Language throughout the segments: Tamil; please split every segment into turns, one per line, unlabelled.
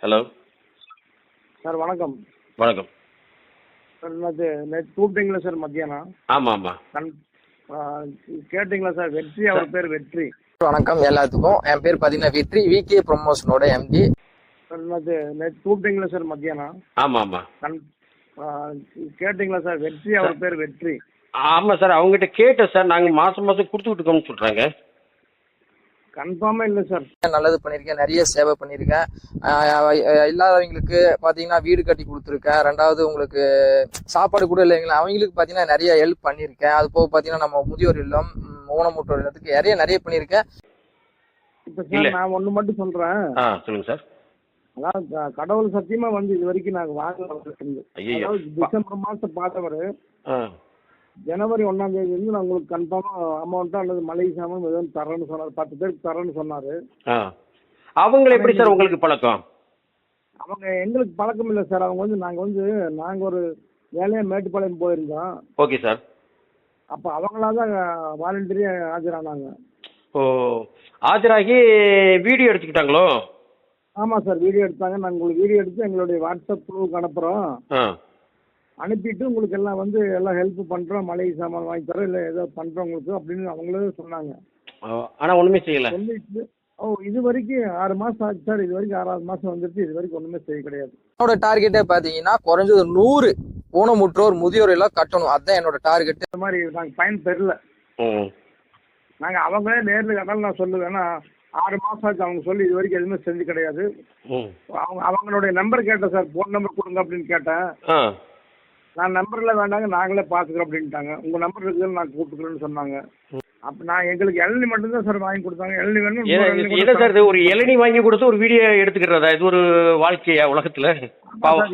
ஹலோ.
சார் வணக்கம்.
வணக்கம்.
சார் நேற்று கூப்பிட்டீங்களா சார் மத்தியானம்?
ஆமாம் ஆமாம்.
கேட்டிங்களா சார்? வெற்றி, அவர் பேர் வெற்றி.
வணக்கம் எல்லாத்துக்கும். என் பேர் பார்த்தீங்கன்னா வெற்றி, விகே ப்ரொமோஷனோட எம்டி.
சார் நேற்று கூப்பிட்டீங்களா சார் மத்தியானம்?
ஆமாம் ஆமாம்.
கேட்டிங்களா சார்? வெற்றி, அவர் பேர் வெற்றி.
ஆமாம் சார், அவங்ககிட்ட கேட்டேன் சார். நாங்கள் மாதம் மாதம் கொடுத்துக்கிட்டுக்கோன்னு சொல்கிறாங்க.
கன்ஃபார்மா இல்லை சார்.
நல்லது பண்ணியிருக்கேன், நிறைய சேவை பண்ணியிருக்கேன். இல்லாதவங்களுக்கு பார்த்தீங்கன்னா வீடு கட்டி கொடுத்துருக்கேன். ரெண்டாவது உங்களுக்கு சாப்பாடு கூட இல்லைங்களா, அவங்களுக்கு பார்த்தீங்கன்னா நிறைய ஹெல்ப் பண்ணியிருக்கேன். அது போக பார்த்தீங்கன்னா நம்ம முதியோர் இல்லம், ஊனமுற்றோர் இல்லத்துக்கு நிறைய பண்ணியிருக்கேன்.
இப்போ சார் நான் ஒன்று மட்டும் சொல்கிறேன்.
சொல்லுங்க சார்.
அதாவது கடவுள் சத்தியமா வந்து இது வரைக்கும் நாங்கள் வாங்கல. டிசம்பர் மாதம் பார்த்தவர் ஜனவரி 1ஆம் தேதி வந்து நான் உங்களுக்கு கன்ஃபார்மா அமௌண்ட்டா அல்லது மளிகை சாமான் எதுவும் தரேன்னு சொன்னார். 10 பேருக்கு தரேன்னு சொன்னாரு.
அவங்க எப்படி சார் உங்களுக்கு பழக்கம்?
அவங்க எங்களுக்கு பழக்கம் இல்லை சார். அவங்க வந்து நாங்கள் ஒரு வேலையா மேட்டுப்பாளையம் போயிருந்தோம்.
Okay sir.
அப்போ அவங்களா தான் வாலண்டியரா ஆஜரானாங்க.
ஓ, ஆஜராகி வீடியோ எடுத்துக்கிட்டாங்களோ?
ஆமாம் சார், வீடியோ எடுத்தாங்க. நாங்கள் உங்களுக்கு வீடியோ எடுத்து எங்களுடைய வாட்ஸ்அப் குழுவுக்கு அனுப்புகிறோம். அனுப்பிட்டு உங்களுக்கு எல்லாம் வந்து எல்லாம் ஹெல்ப் பண்ணுறோம், மளிகை சாமான் வாங்கி தரோம், இல்லை ஏதோ பண்ணுறோம் உங்களுக்கு அப்படின்னு அவங்களே சொன்னாங்க.
ஆனால் ஒன்றுமே செய்யலை.
சொல்லிட்டு இது வரைக்கும் 6 மாதம் ஆச்சு சார். இது வரைக்கும் 6வது மாதம் வந்துட்டு இது வரைக்கும் ஒன்றுமே செய்ய கிடையாது.
என்னோட டார்கெட்டே பார்த்தீங்கன்னா குறைஞ்சது 100 ஊனமுற்றோர் முதியோர் எல்லாம் கட்டணும். அதுதான் என்னோட டார்கெட்.
இந்த மாதிரி நாங்கள் பயன் பெறல. நாங்கள் அவங்களே நேரில் கட்டாலும் நான் சொல்லுவேன். ஏன்னா 6 மாதம் ஆச்சு அவங்க சொல்லி இது வரைக்கும் எதுவுமே செஞ்சு கிடையாது. அவங்களுடைய நம்பர் கேட்டேன் சார், ஃபோன் நம்பர் கொடுங்க அப்படின்னு கேட்டேன். நான் நம்பரில் வேண்டாங்க, நாங்களே பார்த்துக்கிறோம் அப்படின்ட்டாங்க. உங்கள் நம்பர் இருக்குதுன்னு நான் கூப்பிட்டுக்கிறேன்னு சொன்னாங்க. அப்போ நான் எங்களுக்கு இளநி மட்டும்தான் சார் வாங்கி கொடுத்தாங்க. இளநி வேணும்.
இல்லை சார், இது ஒரு இளநி வாங்கி கொடுத்து ஒரு வீடியோ எடுத்துக்கிறதா? இது ஒரு வாழ்க்கையா உலகத்தில்?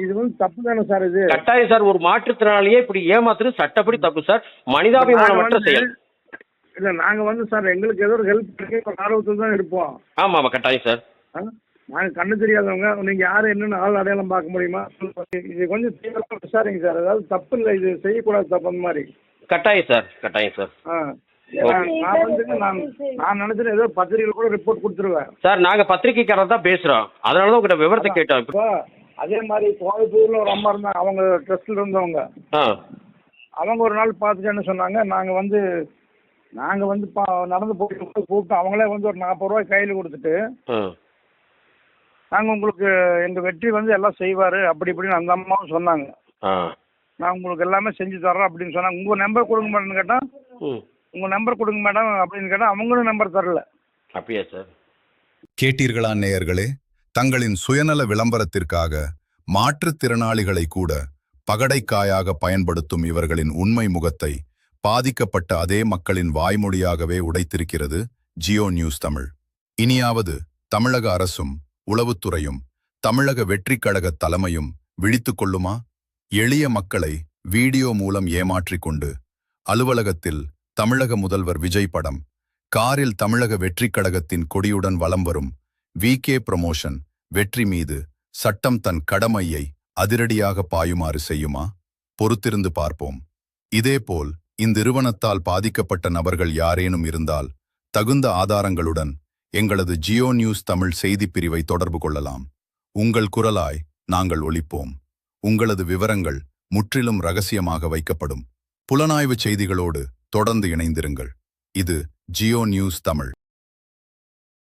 இது வந்து தப்பு தானே சார்? இது
கட்டாயம் சார். ஒரு மாற்றுத்திறனாளியே இப்படி ஏமாத்துறது சட்டப்படி தப்பு சார். மனிதாபிமானமற்ற செயல்.
இல்லை நாங்கள் வந்து சார் எங்களுக்கு ஏதோ ஒரு ஹெல்ப் இருக்கு, ஒரு ஆர்வத்தில் தான் இருப்போம்.
ஆமாம் ஆமாம், கட்டாயம் சார்.
நாங்கள் கண்ணு தெரியாதவங்க. நீங்கள் யார் என்னென்னு ஆள் அடையாளம் பார்க்க முடியுமா? இது கொஞ்சம் தீவிரமாக விசாரிங்க சார். அதாவது தப்பு இல்லை, இது செய்யக்கூடாது தப்பு அந்த மாதிரி.
கட்டாயம் சார், கட்டாயம் சார்.
நான் நினைச்சேன் ஏதோ பத்திரிகையில் கூட ரிப்போர்ட் கொடுத்துருவேன்
சார். நாங்கள் பத்திரிகைக்காரர் தான் பேசுகிறோம், அதனால தான் உங்கள்கிட்ட விவரத்தை கேட்டோம்.
இப்போ அதே மாதிரி கோயம்புத்தூரில் ஒரு அம்மா இருந்தாங்க, அவங்க ட்ரஸ்ட்டில் இருந்தவங்க. அவங்க ஒரு நாள் பார்த்துட்டு என்ன சொன்னாங்க, நாங்கள் வந்து நடந்து போயிட்டு கூப்பிட்டு அவங்களே வந்து ஒரு 40 ரூபாய் கையில் கொடுத்துட்டு நாங்கள் உங்களுக்கு எங்கள் வெற்றி வந்து எல்லாம் செய்வார் அப்படி இப்படின்னு அந்த அம்மாவும் சொன்னாங்க. நான் உங்களுக்கு எல்லாமே செஞ்சு தர்றோம் அப்படின்னு சொன்னாங்க. உங்கள் நம்பர் கொடுங்க மேடம்னு கேட்டால் உங்கள் நம்பர் கொடுங்க மேடம் அப்படின்னு கேட்டால் அவங்களும் நம்பர் தரல.
அப்படியா சார்?
கேட்டீர்களா நேயர்களே? தங்களின் சுயநல விளம்பரத்திற்காக மாற்றுத்திறனாளிகளை கூட பகடைக்காயாக பயன்படுத்தும் இவர்களின் உண்மை முகத்தை பாதிக்கப்பட்ட அதே மக்களின் வாய்மொழியாகவே உடைத்திருக்கிறது ஜியோ நியூஸ் தமிழ். இனியாவது தமிழக அரசும் உளவுத்துறையும் தமிழக வெற்றிக் கழக தலைமையும் விழித்துக் கொள்ளுமா? எளிய மக்களை வீடியோ மூலம் ஏமாற்றிக் கொண்டு அலுவலகத்தில் தமிழக முதல்வர் விஜய் படம், காரில் தமிழக வெற்றிக் கழகத்தின் கொடியுடன் வலம் வரும் விகே ப்ரமோஷன் வெற்றி மீது சட்டம் தன் கடமையை அதிரடியாக பாயுமாறு செய்யுமா? பொறுத்திருந்து பார்ப்போம். இதேபோல் இந்நிறுவனத்தால் பாதிக்கப்பட்ட நபர்கள் யாரேனும் இருந்தால் தகுந்த ஆதாரங்களுடன் எங்களது ஜியோ நியூஸ் தமிழ் செய்திப் பிரிவை தொடர்பு கொள்ளலாம். உங்கள் குரலாய் நாங்கள் ஒலிப்போம். உங்களது விவரங்கள் முற்றிலும் ரகசியமாக வைக்கப்படும். புலனாய்வு செய்திகளோடு தொடர்ந்து இணைந்திருங்கள். இது ஜியோ நியூஸ் தமிழ்.